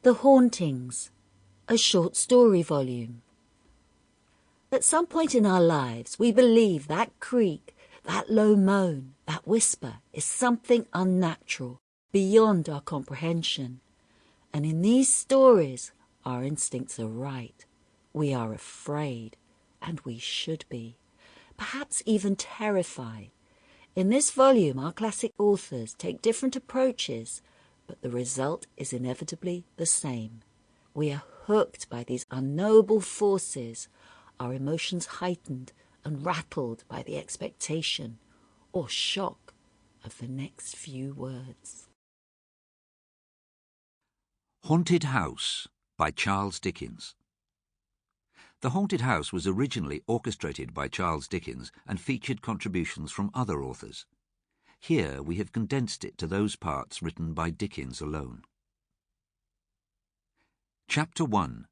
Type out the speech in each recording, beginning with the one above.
The Hauntings, a short story volume. At some point in our lives, we believe that creak, that low moan, that whisper is something unnatural, beyond our comprehension. And in these stories, our instincts are right. We are afraid, and we should be, perhaps even terrified. In this volume, our classic authors take different approaches, but the result is inevitably the same. We are hooked by these unknowable forces, our emotions heightened and rattled by the expectation or shock of the next few words. Haunted House by Charles Dickens. The Haunted House was originally orchestrated by Charles Dickens and featured contributions from other authors. Here we have condensed it to those parts written by Dickens alone. Chapter 1.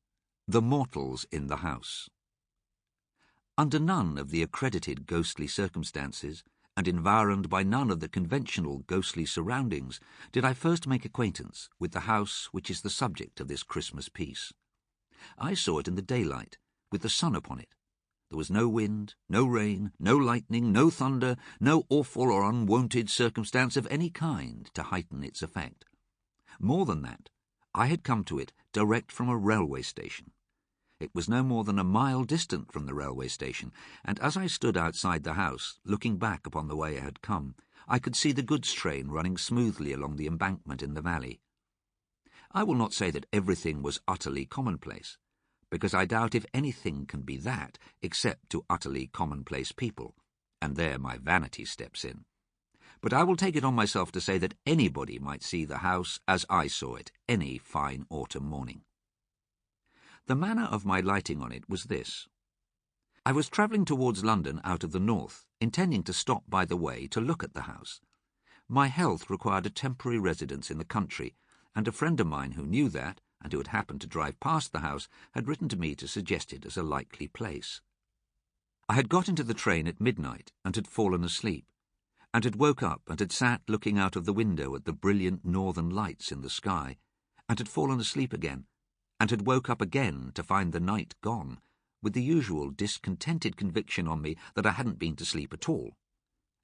The Mortals in the House. Under none of the accredited ghostly circumstances, and environed by none of the conventional ghostly surroundings, did I first make acquaintance with the house which is the subject of this Christmas piece. I saw it in the daylight, with the sun upon it. There was no wind, no rain, no lightning, no thunder, no awful or unwonted circumstance of any kind to heighten its effect. More than that, I had come to it direct from a railway station. It was no more than a mile distant from the railway station, and as I stood outside the house, looking back upon the way I had come, I could see the goods train running smoothly along the embankment in the valley. I will not say that everything was utterly commonplace, because I doubt if anything can be that except to utterly commonplace people, and there my vanity steps in. But I will take it on myself to say that anybody might see the house as I saw it any fine autumn morning. The manner of my lighting on it was this. I was travelling towards London out of the north, intending to stop by the way to look at the house. My health required a temporary residence in the country, and a friend of mine who knew that, and who had happened to drive past the house, had written to me to suggest it as a likely place. I had got into the train at midnight and had fallen asleep, and had woke up and had sat looking out of the window at the brilliant northern lights in the sky, and had fallen asleep again, and had woke up again to find the night gone, with the usual discontented conviction on me that I hadn't been to sleep at all.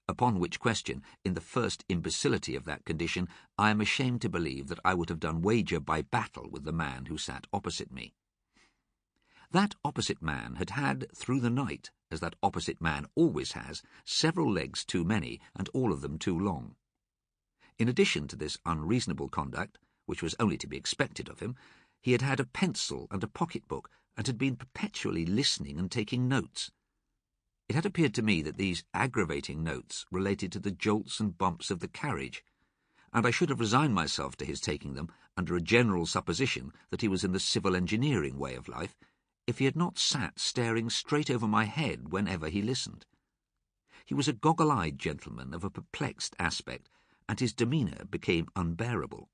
Upon which question, in the first imbecility of that condition, I am ashamed to believe that I would have done wager by battle with the man who sat opposite me. That opposite man had had, through the night, as that opposite man always has, several legs too many, and all of them too long. In addition to this unreasonable conduct, which was only to be expected of him, he had had a pencil and a pocket-book, and had been perpetually listening and taking notes. It had appeared to me that these aggravating notes related to the jolts and bumps of the carriage, and I should have resigned myself to his taking them under a general supposition that he was in the civil engineering way of life, if he had not sat staring straight over my head whenever he listened. He was a goggle-eyed gentleman of a perplexed aspect, and his demeanour became unbearable.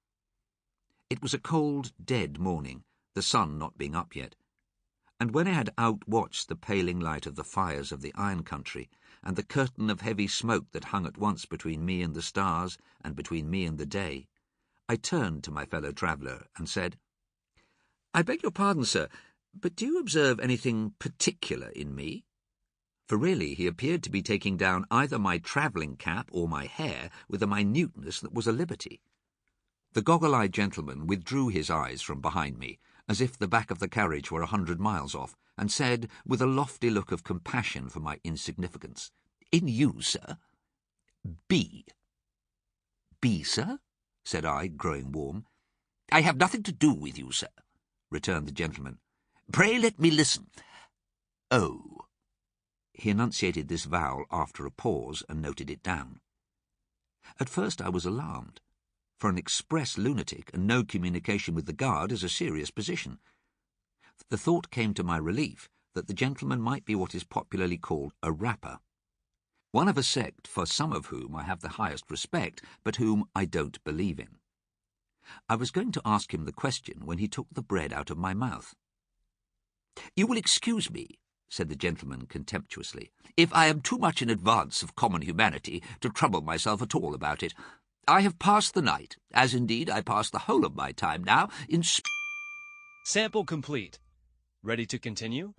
It was a cold, dead morning, the sun not being up yet, and when I had outwatched the paling light of the fires of the iron country, and the curtain of heavy smoke that hung at once between me and the stars, and between me and the day, I turned to my fellow traveller and said, "I beg your pardon, sir, but do you observe anything particular in me?" For really he appeared to be taking down either my travelling cap or my hair with a minuteness that was a liberty. The goggle-eyed gentleman withdrew his eyes from behind me, as if the back of the carriage were 100 miles off, and said, with a lofty look of compassion for my insignificance, "In you, sir?" "B." "B, sir?" said I, growing warm. "I have nothing to do with you, sir," returned the gentleman. "Pray let me listen." "O." He enunciated this vowel after a pause and noted it down. At first I was alarmed, for an express lunatic and no communication with the guard is a serious position. The thought came to my relief that the gentleman might be what is popularly called a rapper, one of a sect for some of whom I have the highest respect, but whom I don't believe in. I was going to ask him the question when he took the bread out of my mouth. "You will excuse me," said the gentleman contemptuously, "if I am too much in advance of common humanity to trouble myself at all about it. I have passed the night, as indeed I pass the whole of my time now, in Sample complete. Ready to continue?